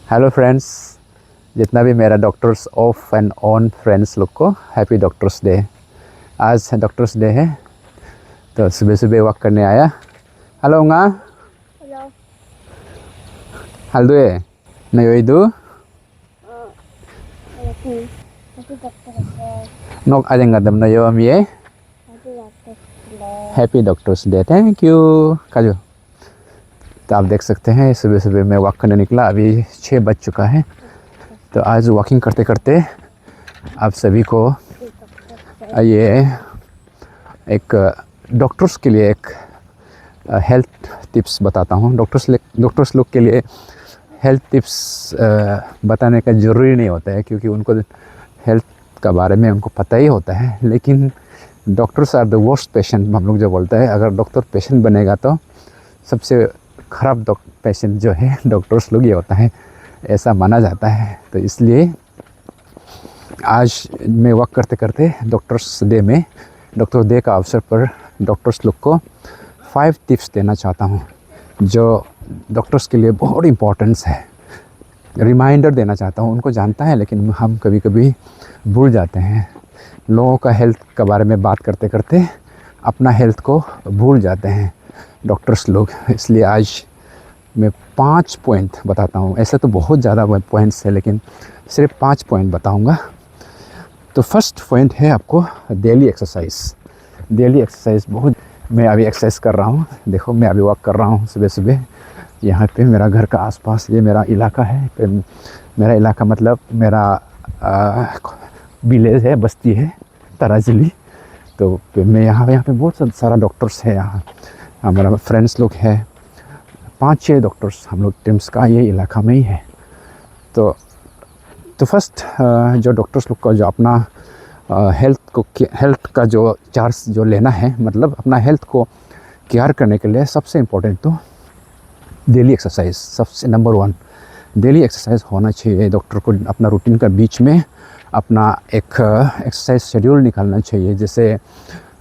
Hello friends, जितना भी मेरा doctors of and on friends लोग को हैप्पी डॉक्टर्स डे। आज डॉक्टर्स डे है तो सुबह सुबह वॉक करने आया। Hello nga, Hello. haldo e na yoidu Happy. Happy Doctor Day. nok adengadam na yo amie Happy Doctor Day. Happy doctors day. Thank you काजू। तो आप देख सकते हैं सुबह सुबह मैं वॉक करने निकला, अभी 6 बज चुका है। तो आज वॉकिंग करते करते आप सभी को Happy Doctor Day. ये एक डॉक्टर्स के लिए एक हेल्थ टिप्स बताता हूँ। डॉक्टर्स लोग के लिए हेल्थ टिप्स बताने का ज़रूरी नहीं होता है, क्योंकि उनको हेल्थ का बारे में उनको पता ही होता है। लेकिन doctors are the worst patient, हम लोग जो बोलते हैं। अगर डॉक्टर पेशेंट बनेगा तो सबसे ख़राब पेशेंट जो है डॉक्टर्स लोग ही होता है, ऐसा माना जाता है। तो इसलिए आज मैं वॉक करते करते डॉक्टर्स डे का अवसर पर डॉक्टर्स लोग को 5 टिप्स देना चाहता हूँ, जो डॉक्टर्स के लिए बहुत इम्पोर्टेंस है। रिमाइंडर देना चाहता हूँ। उनको जानता है, लेकिन हम कभी कभी भूल जाते हैं। लोगों का हेल्थ के बारे में बात करते करते अपना हेल्थ को भूल जाते हैं डॉक्टर्स लोग। इसलिए आज मैं 5 पॉइंट बताता हूँ। ऐसे तो बहुत ज़्यादा पॉइंट्स है, लेकिन सिर्फ 5 पॉइंट बताऊँगा। तो फर्स्ट पॉइंट है आपको डेली एक्सरसाइज। डेली एक्सरसाइज बहुत, मैं अभी एक्सरसाइज कर रहा हूँ। देखो, मैं अभी वॉक कर रहा हूँ सुबह सुबह। यहाँ पे मेरा घर का आसपास ये मेरा इलाका है। मेरा इलाका मतलब मेरा विलेज है, बस्ती है, तराजली। तो मैं यहाँ पे बहुत सारा डॉक्टर्स है। यहाँ हमारा फ्रेंड्स लोग हैं, 5-6 डॉक्टर्स हम लोग टीम्स का ये इलाका में ही है। तो फर्स्ट जो डॉक्टर्स लोग का जो अपना हेल्थ का जो चार्ज जो लेना है, मतलब अपना हेल्थ को केयर करने के लिए सबसे इम्पोर्टेंट तो डेली एक्सरसाइज सबसे नंबर 1। डेली एक्सरसाइज होना चाहिए। डॉक्टर को अपना रूटीन का बीच में अपना एक एक्सरसाइज शेड्यूल निकालना चाहिए। जैसे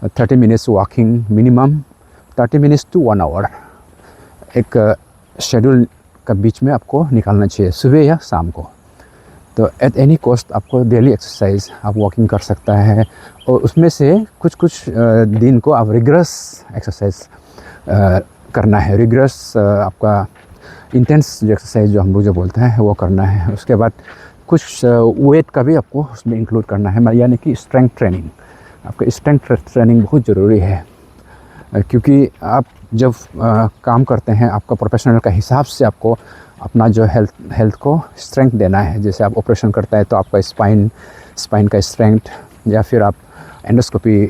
30 minutes walking minimum, 30 minutes to 1 hour, एक शेड्यूल का बीच में आपको निकालना चाहिए, सुबह या शाम को। तो एट एनी कॉस्ट आपको डेली एक्सरसाइज आप वॉकिंग कर सकता है। और उसमें से कुछ दिन को आप रिग्रेस एक्सरसाइज करना है। रिग्रेस आपका इंटेंस जो एक्सरसाइज जो हम लोग जो बोलते हैं वो करना है। उसके बाद कुछ वेट का भी आपको उसमें इंक्लूड करना है, यानी कि स्ट्रेंथ ट्रेनिंग। आपका स्ट्रेंथ ट्रेनिंग बहुत ज़रूरी है, क्योंकि आप जब काम करते हैं, आपका प्रोफेशनल का हिसाब से आपको अपना जो हेल्थ को स्ट्रेंथ देना है। जैसे आप ऑपरेशन करता है तो आपका स्पाइन का स्ट्रेंथ, या फिर आप एंडोस्कोपी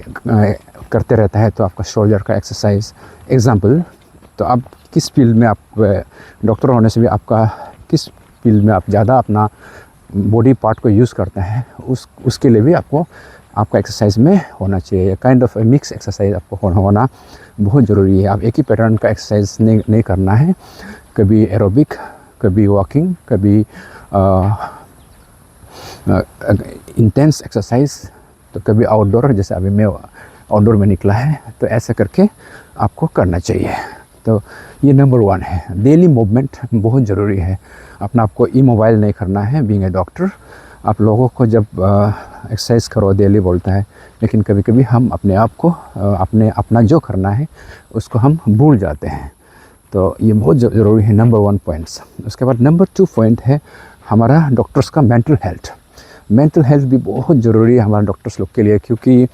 करते रहता है तो आपका शोल्डर का एक्सरसाइज एग्जाम्पल। तो आप किस फील्ड में, आप डॉक्टर होने से भी आपका किस फील्ड में आप ज़्यादा अपना बॉडी पार्ट को यूज़ करते हैं, उसके लिए भी आपको आपका एक्सरसाइज में होना चाहिए। काइंड ऑफ मिक्स एक्सरसाइज आपको होना बहुत ज़रूरी है। आप एक ही पैटर्न का एक्सरसाइज नहीं करना है। कभी एरोबिक, कभी वॉकिंग, कभी इंटेंस एक्सरसाइज, तो कभी आउटडोर। जैसे अभी मैं आउटडोर में निकला है, तो ऐसा करके आपको करना चाहिए। तो ये नंबर 1 है। डेली मूवमेंट बहुत ज़रूरी है। अपना आपको इमोबाइल नहीं करना है। बीइंग ए डॉक्टर, आप लोगों को जब एक्सरसाइज करो डेली बोलता है, लेकिन कभी कभी हम अपने आप को अपना जो करना है उसको हम भूल जाते हैं। तो ये बहुत ज़रूरी है, नंबर 1 पॉइंट्स। उसके बाद नंबर 2 पॉइंट है हमारा डॉक्टर्स का मेंटल हेल्थ। मेंटल हेल्थ भी बहुत ज़रूरी है हमारे डॉक्टर्स लोग के लिए, क्योंकि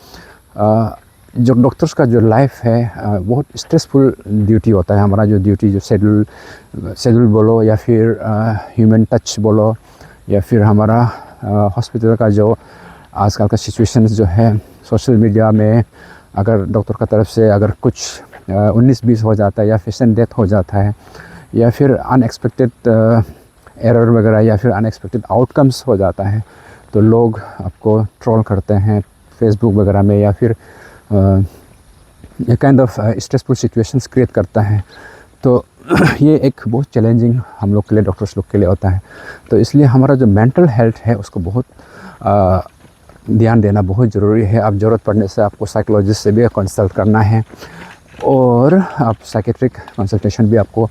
जो डॉक्टर्स का जो लाइफ है बहुत स्ट्रेसफुल ड्यूटी होता है। हमारा जो ड्यूटी जो शेड्यूल बोलो, या फिर ह्यूमन टच बोलो, या फिर हमारा हॉस्पिटल का जो आजकल का सिचुएशंस जो है, सोशल मीडिया में अगर डॉक्टर का तरफ से अगर कुछ 19-20 हो जाता है, या पेशेंट डेथ हो जाता है, या फिर अनएक्सपेक्टेड एरर वगैरह, या फिर अनएक्सपेक्टेड आउटकम्स हो जाता है, तो लोग आपको ट्रोल करते हैं फेसबुक वगैरह में, या फिर ये kind of stressful situations create करता है। तो ये एक बहुत चैलेंजिंग हम लोग के लिए, डॉक्टर्स लोग के लिए होता है। तो इसलिए हमारा जो मेंटल हेल्थ है उसको बहुत ध्यान देना बहुत ज़रूरी है। आप ज़रूरत पड़ने से आपको साइकोलॉजिस्ट से भी कंसल्ट करना है, और आप साइकेट्रिक कंसल्टेशन भी आपको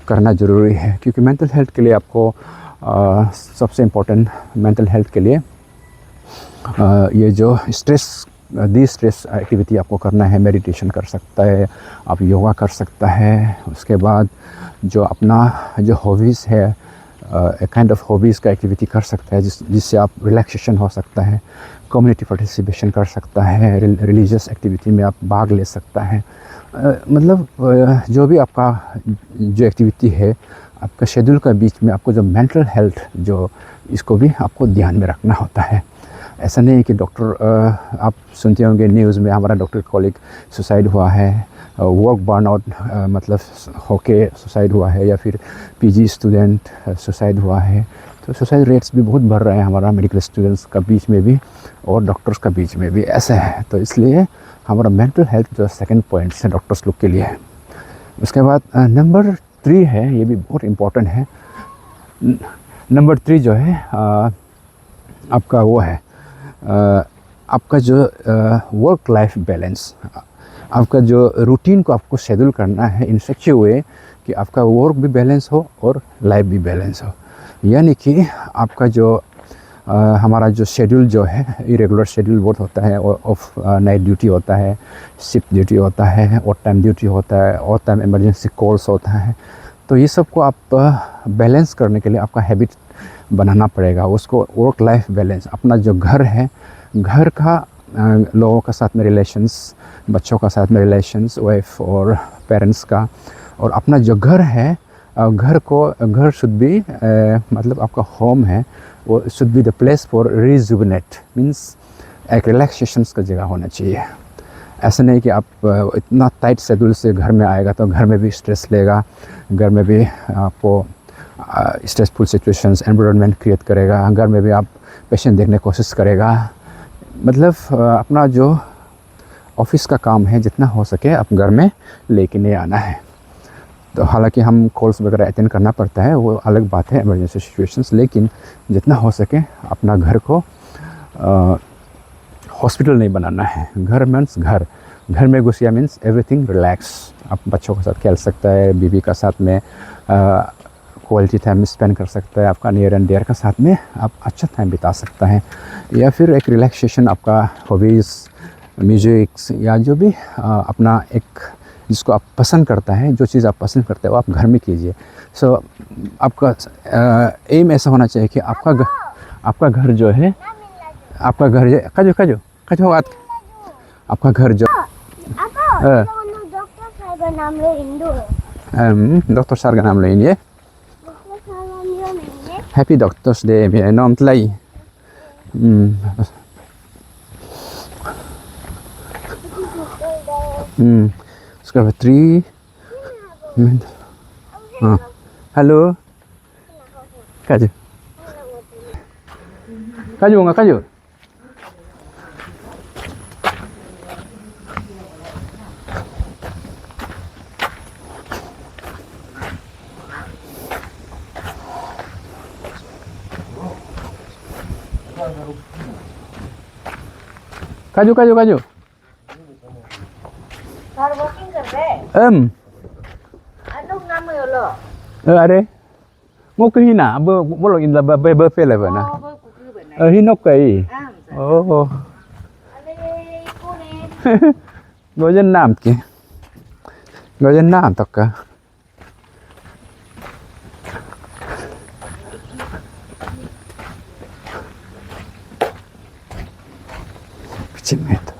करना ज़रूरी है, क्योंकि मेंटल हेल्थ के लिए आपको सबसे इम्पोर्टेंट मेंटल हेल्थ के लिए ये जो स्ट्रेस एक्टिविटी आपको करना है, मेडिटेशन कर सकता है, आप योगा कर सकता है। उसके बाद जो अपना जो हॉबीज़ है, एक काइंड ऑफ हॉबीज़ का एक्टिविटी कर सकता है जिससे आप रिलैक्सेशन हो सकता है। कम्युनिटी पार्टिसिपेशन कर सकता है, रिलीजियस एक्टिविटी में आप भाग ले सकता है। मतलब जो भी आपका जो एक्टिविटी है आपका शेड्यूल का बीच में आपको जो मेंटल हेल्थ जो इसको भी आपको ध्यान में रखना होता है। ऐसा नहीं है कि डॉक्टर आप सुनते होंगे न्यूज़ में हमारा डॉक्टर कॉलीग सुसाइड हुआ है, वर्क बर्नआउट मतलब होके सुसाइड हुआ है, या फिर पीजी स्टूडेंट सुसाइड हुआ है। तो सुसाइड रेट्स भी बहुत बढ़ रहे हैं हमारा मेडिकल स्टूडेंट्स का बीच में भी और डॉक्टर्स का बीच में भी ऐसा है। तो इसलिए हमारा मेंटल हेल्थ जो सेकंड पॉइंट है डॉक्टर्स लोग के लिए है। उसके बाद नंबर 3 है, ये भी बहुत इम्पोर्टेंट है। नंबर 3 जो है आपका वो है आपका जो वर्क लाइफ बैलेंस, आपका जो रूटीन को आपको शेड्यूल करना है इन सच ए वे कि आपका वर्क भी बैलेंस हो और लाइफ भी बैलेंस हो। यानी कि आपका जो हमारा जो शेड्यूल जो है इरेगुलर शेड्यूल बहुत होता है, ऑफ नाइट ड्यूटी होता है, शिफ्ट ड्यूटी होता है, और टाइम ड्यूटी होता है, और टाइम इमरजेंसी कॉल्स होता है। तो ये सब को आप बैलेंस करने के लिए आपका हैबिट बनाना पड़ेगा। उसको वर्क लाइफ बैलेंस, अपना जो घर है, घर का लोगों का साथ में रिलेशंस, बच्चों का साथ में रिलेशंस, वाइफ और पेरेंट्स का, और अपना जो घर है घर शुड बी मतलब आपका होम है वो should be the place for rejuvenate, means एक रिलैक्सेशंस का जगह होना चाहिए। ऐसा नहीं कि आप इतना टाइट शेड्यूल से घर में आएगा तो घर में भी स्ट्रेस लेगा, घर में भी आपको स्ट्रेसफुल सिचुएशंस एनवायरनमेंट क्रिएट करेगा, घर में भी आप पेशेंट देखने की कोशिश करेगा। मतलब अपना जो ऑफिस का काम है जितना हो सके आप घर में लेके नहीं आना है। तो हालांकि हम कॉल्स वगैरह अटेंड करना पड़ता है, वो अलग बात है इमरजेंसी सिचुएशंस, लेकिन जितना हो सके अपना घर को हॉस्पिटल नहीं बनाना है। घर मीन्स घर में घुसिया मीन्स एवरीथिंग रिलैक्स। आप बच्चों के साथ खेल सकता है, बीवी का साथ में क्वालिटी टाइम स्पेंड कर सकता है, आपका नियर एंड डियर का साथ में आप अच्छा टाइम बिता सकता है, या फिर एक रिलैक्सेशन आपका हॉबीज़ म्यूजिक्स या जो भी अपना एक जिसको आप पसंद करता है, जो चीज़ आप पसंद करते हो आप घर में कीजिए। सो आपका एम ऐसा होना चाहिए कि आपका घर जो है आपका घर काजो आपका घर जो डॉक्टर सार का नाम लेंगे। हैप्पी डॉक्टर्स डे भी नाम तलाई उसका बाद 3 हेलो काजू nggak kayu? Kaju. Baru booking कर रहे? Aduh nama ya lo. Are. Mau ke hina, bolong in la be fe le bana. Hinok kai. Oh. Ada iku nih. Gojen nam ki. Gojen nam tok ka. Kecil itu.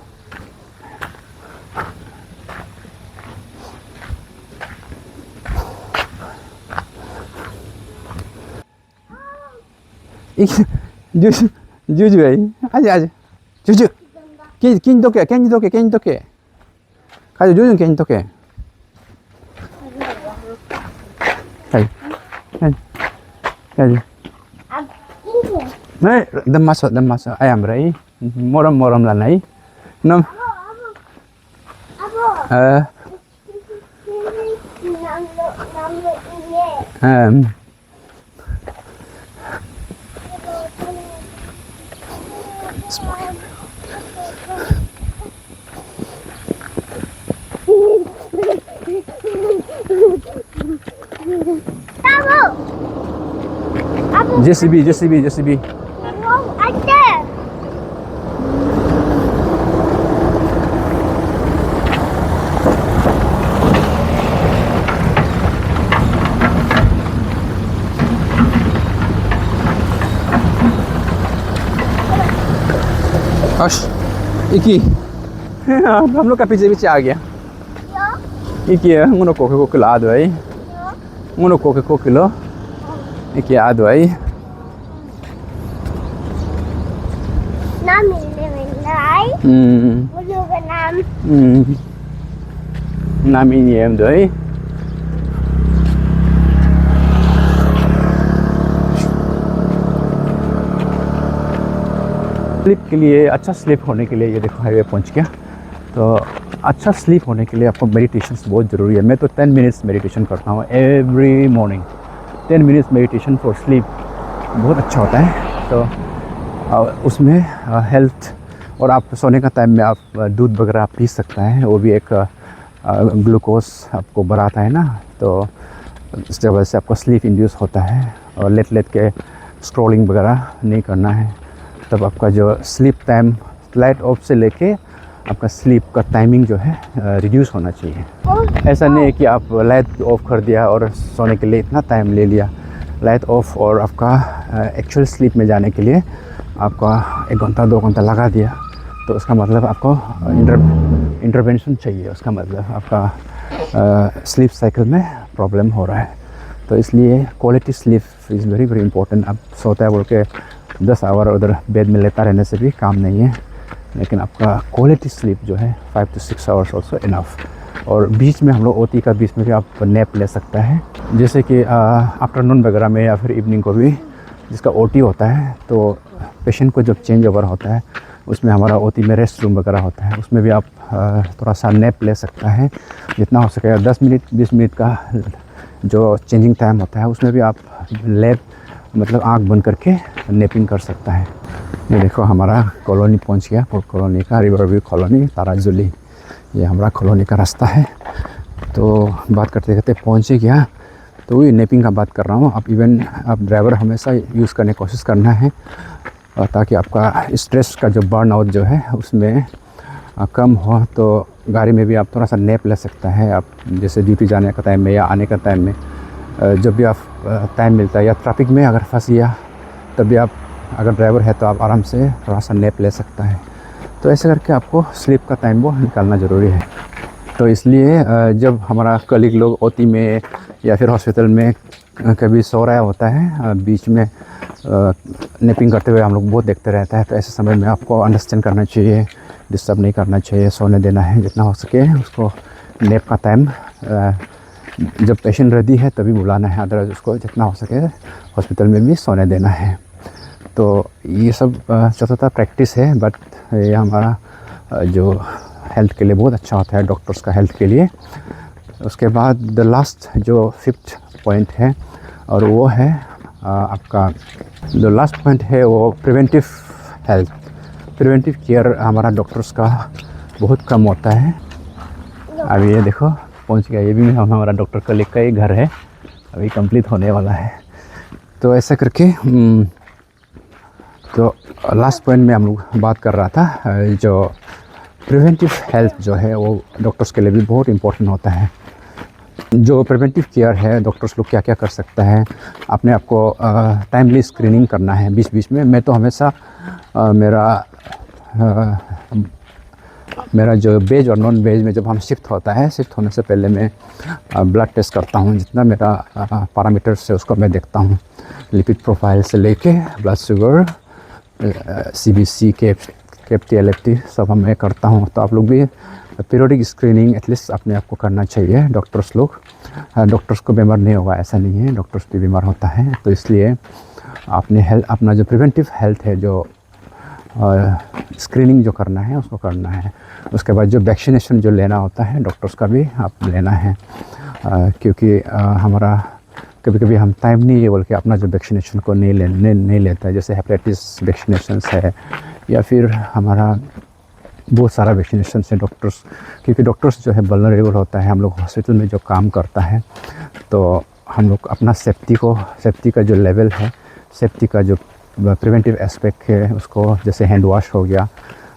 Juju ấy, aja. Juju. Kin toke. Kayu juju kin toke. Kayu. Này, đâm masuk. Ayam rai. Moram là này. Nom. Abu. JCB JCB JCB Ada. हश इकी हम लोग का पीछे पीछे आ गया Ya. इकी है ngono ko ko la do ai Ya. ngono ko kilo इकी आ दो आई Nam ini menai. Bulu benam. नाम ही नहीं है हम दो आई स्लीप के लिए अच्छा स्लीप होने के लिए ये देखो हाईवे पहुंच गया तो अच्छा स्लीप होने के लिए आपको मेडिटेशन बहुत ज़रूरी है मैं तो 10 मिनट्स मेडिटेशन करता हूँ every morning 10 minutes meditation for sleep बहुत अच्छा होता है तो उसमें हेल्थ और आप सोने का टाइम में आप दूध वगैरह पी सकते हैं वो भी एक ग्लूकोज आपको बढ़ाता है ना तो इस वजह से आपको स्लीप इंड्यूस होता है और लेट लेट के स्क्रॉलिंग वगैरह नहीं करना है तब आपका जो स्लीप टाइम लाइट ऑफ से लेके आपका स्लीप का टाइमिंग जो है रिड्यूस होना चाहिए ऐसा नहीं है कि आप लाइट ऑफ कर दिया और सोने के लिए इतना टाइम ले लिया लाइट ऑफ और आपका एक्चुअल स्लीप में जाने के लिए आपका 1 घंटा 2 घंटा लगा दिया तो उसका मतलब आपको इंटरवेंशन चाहिए उसका मतलब आपका स्लीप साइकिल में प्रॉब्लम हो रहा है तो इसलिए quality sleep is very very important आप सोता है बोल के 10 आवर उधर बेड में लेटा रहने से भी काम नहीं है लेकिन आपका क्वालिटी स्लीप जो है 5 to 6 आवर्स ऑल्सो इनफ और बीच में हम लोग ओटी का बीच में भी आप नैप ले सकता है जैसे कि आफ्टरनून वगैरह में या फिर इवनिंग को भी जिसका ओटी होता है तो पेशेंट को जब चेंज ओवर होता है उसमें हमारा ओटी में रेस्ट रूम वगैरह होता है उसमें भी आप थोड़ा सा नैप ले सकता है जितना हो सके 10 मिनट 20 मिनट का जो चेंजिंग टाइम होता है उसमें भी आप लेट मतलब आँख बंद करके नेपिंग कर सकता है ये देखो हमारा कॉलोनी पहुंच गया पोर्ट कॉलोनी का रिवर व्यू कॉलोनी ताराजुली ये हमारा कॉलोनी का रास्ता है तो बात करते करते पहुंच ही गया तो वही नेपिंग का बात कर रहा हूँ आप इवन आप ड्राइवर हमेशा यूज़ करने की कोशिश करना है ताकि आपका स्ट्रेस का जो बर्न आउट जो है उसमें कम हो तो गाड़ी में भी आप थोड़ा सा नैप ले सकता है आप जैसे ड्यूटी जाने का टाइम में या आने का टाइम में जब भी आप टाइम मिलता है या ट्रैफिक में अगर फंस गया तब भी आप अगर ड्राइवर है तो आप आराम से थोड़ा सा नैप ले सकता है तो ऐसे करके आपको स्लीप का टाइम वो निकालना ज़रूरी है तो इसलिए जब हमारा कलीग लोग ओटी में या फिर हॉस्पिटल में कभी सो रहा होता है बीच में नेपिंग करते हुए हम लोग बहुत देखते रहता है तो ऐसे समय में आपको अंडरस्टैंड करना चाहिए डिस्टर्ब नहीं करना चाहिए सोने देना है जितना हो सके उसको नेप का टाइम जब पेशेंट रेडी है तभी बुलाना है अदरवाइज उसको जितना हो सके हॉस्पिटल में भी सोने देना है तो ये सब छोटा प्रैक्टिस है बट ये हमारा जो हेल्थ के लिए बहुत अच्छा होता है डॉक्टर्स का हेल्थ के लिए उसके बाद द लास्ट जो 5th पॉइंट है और वो है आपका जो लास्ट पॉइंट है वो प्रिवेंटिव हेल्थ प्रिवेंटिव केयर हमारा डॉक्टर्स का बहुत कम होता है अभी ये देखो पहुंच गया ये भी हमारा डॉक्टर कलीग का ही घर है अभी कंप्लीट होने वाला है तो ऐसा करके तो लास्ट पॉइंट में हम लोग बात कर रहा था जो प्रिवेंटिव हेल्थ जो है वो डॉक्टर्स के लिए भी बहुत इम्पोर्टेंट होता है जो प्रिवेंटिव केयर है डॉक्टर्स लोग क्या क्या कर सकता है अपने आप को टाइमली स्क्रीनिंग करना है बीच बीच में मैं तो हमेशा मेरा जो वेज और नॉन वेज में जब हम शिफ्ट होता है शिफ्ट होने से पहले मैं ब्लड टेस्ट करता हूँ जितना मेरा पैरामीटर्स है उसको मैं देखता हूँ लिपिड प्रोफाइल से लेके blood sugar CBC KFT LFT सब मैं करता हूँ तो आप लोग भी पीरियडिक स्क्रीनिंग एटलीस्ट अपने आप को करना चाहिए डॉक्टर्स लोग डॉक्टर्स को बीमार नहीं होगा ऐसा नहीं है डॉक्टर्स भी बीमार होता है तो इसलिए अपने हेल्थ अपना जो प्रिवेंटिव हेल्थ है जो स्क्रीनिंग जो करना है उसको करना है उसके बाद जो वैक्सीनेशन जो लेना होता है डॉक्टर्स का भी आप लेना है क्योंकि हमारा कभी कभी हम टाइम नहीं है बोल के अपना जो वैक्सीनेशन को नहीं लेता है जैसे हेपेटाइटिस वैक्सीनेशन है या फिर हमारा बहुत सारा वैक्सीनेशन है डॉक्टर्स क्योंकि डॉक्टर्स जो है वल्नरेबल होता है हम लोग हॉस्पिटल में जो काम करता है तो हम लोग अपना सेफ्टी का जो लेवल है सेफ्टी का जो प्रिवेंटिव एस्पेक्ट है उसको, जैसे हैंड वॉश हो गया,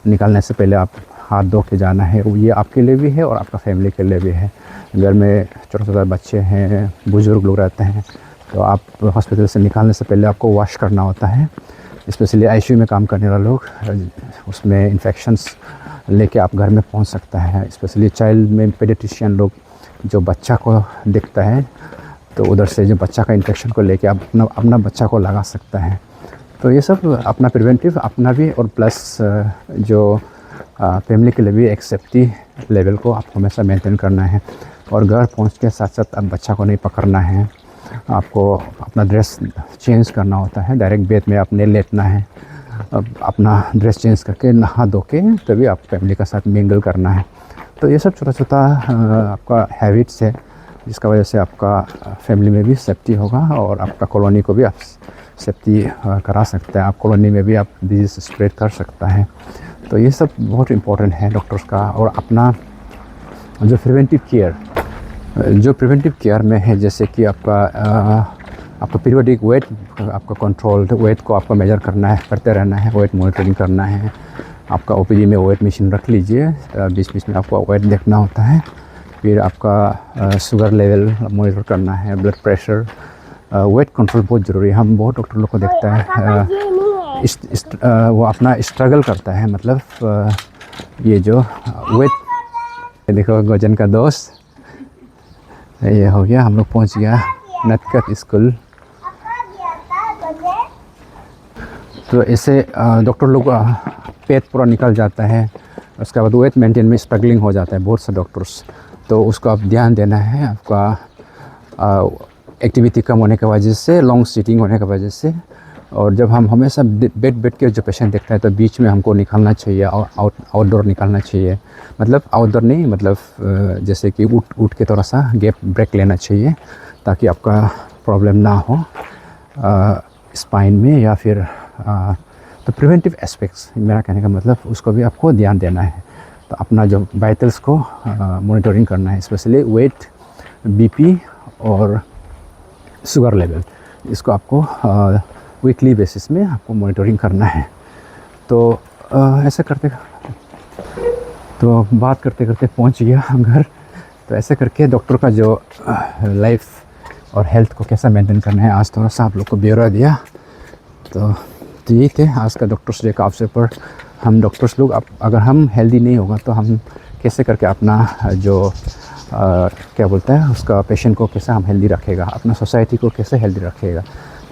निकालने से पहले आप हाथ धो के जाना है, वो ये आपके लिए भी है और आपका फैमिली के लिए भी है। घर में छोटे-छोटे बच्चे हैं, बुज़ुर्ग लोग रहते हैं, तो आप हॉस्पिटल से निकालने से पहले आपको वॉश करना होता है। स्पेशली आईसीयू में काम करने वाले लोग, उसमें इन्फेक्शंस लेके आप घर में पहुंच सकता है। स्पेशली चाइल्ड में पेडियाट्रिशियन लोग जो बच्चा को देखता है, तो उधर से जो बच्चा का इन्फेक्शन को लेके आप अपना बच्चा को लगा सकता है। तो ये सब अपना प्रिवेंटिव अपना भी, और प्लस जो फैमिली के लिए भी एक सेफ्टी लेवल को आपको हमेशा मेंटेन करना है। और घर पहुंच के साथ साथ अब बच्चा को नहीं पकड़ना है, आपको अपना ड्रेस चेंज करना होता है, डायरेक्ट बेड में आपने लेटना है, अब अपना ड्रेस चेंज करके नहा धो के तभी आप फैमिली के साथ मिंगल करना है। तो ये सब छोटा-छोटा आपका हैबिट्स है, जिसका वजह से आपका फैमिली में भी सेफ्टी होगा और आपका कॉलोनी को भी आप सेफ्टी करा सकते हैं। आप कॉलोनी में भी आप डिजीज़ स्प्रेड कर सकता है। तो ये सब बहुत इम्पोर्टेंट है डॉक्टर्स का। और अपना जो प्रिवेंटिव केयर में है, जैसे कि आपका पीरियोडिक वेट, आपका कंट्रोल वेट को आपको मेजर करना है, करते रहना है, वेट मॉनिटरिंग करना है। आपका ओपीडी में वेट मशीन रख लीजिए, बीच बीच में आपको वेट देखना होता है। फिर आपका शुगर लेवल मॉनिटर करना है, ब्लड प्रेशर, वेट कंट्रोल बहुत ज़रूरी है। हम बहुत डॉक्टर लोग को देखता है वो अपना स्ट्रगल करता है, मतलब ये जो वेट, देखो वजन का दोस्त ये हो गया, हम लोग पहुँच गया नटकट स्कूल। तो ऐसे डॉक्टर लोग पेट पूरा निकल जाता है, उसके बाद वेट मेंटेन में स्ट्रगलिंग हो जाता है बहुत से डॉक्टर्स। तो उसको आप ध्यान देना है, आपका एक्टिविटी कम होने की वजह से, लॉन्ग सीटिंग होने की वजह से। और जब हम हमेशा बेड के जो पेशेंट देखते हैं, तो बीच में हमको निकालना चाहिए और आउटडोर निकालना चाहिए, मतलब आउटडोर नहीं, मतलब जैसे कि उठ के थोड़ा सा गैप ब्रेक लेना चाहिए, ताकि आपका प्रॉब्लम ना हो स्पाइन में या फिर तो प्रिवेंटिव एस्पेक्ट्स, मेरा कहने का मतलब उसको भी आपको ध्यान देना है। तो अपना जो वाइटल्स को मॉनिटरिंग करना है, स्पेशली वेट, बीपी और शुगर लेवल, इसको आपको वीकली बेसिस में आपको मॉनिटरिंग करना है। तो ऐसे करते, तो बात करते करते पहुंच गया हम घर। तो ऐसे करके डॉक्टर का जो लाइफ और हेल्थ को कैसा मेंटेन करना है, आज थोड़ा सा आप लोग को ब्यौरा दिया। तो यही थे आज का डॉक्टर्स डे का अवसर पर। हम डॉक्टर्स लोग, अगर हम हेल्दी नहीं होगा तो हम कैसे करके अपना जो क्या बोलता है उसका पेशेंट को कैसे हम हेल्दी रखेगा, अपना सोसाइटी को कैसे हेल्दी रखेगा।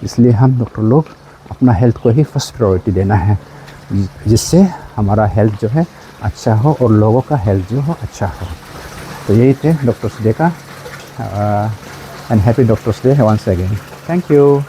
इसलिए हम डॉक्टर लोग अपना हेल्थ को ही फर्स्ट प्रायोरिटी देना है, जिससे हमारा हेल्थ जो है अच्छा हो और लोगों का हेल्थ जो हो अच्छा हो। तो यही थे डॉक्टर्स डे का, and happy doctors day once again. Thank you.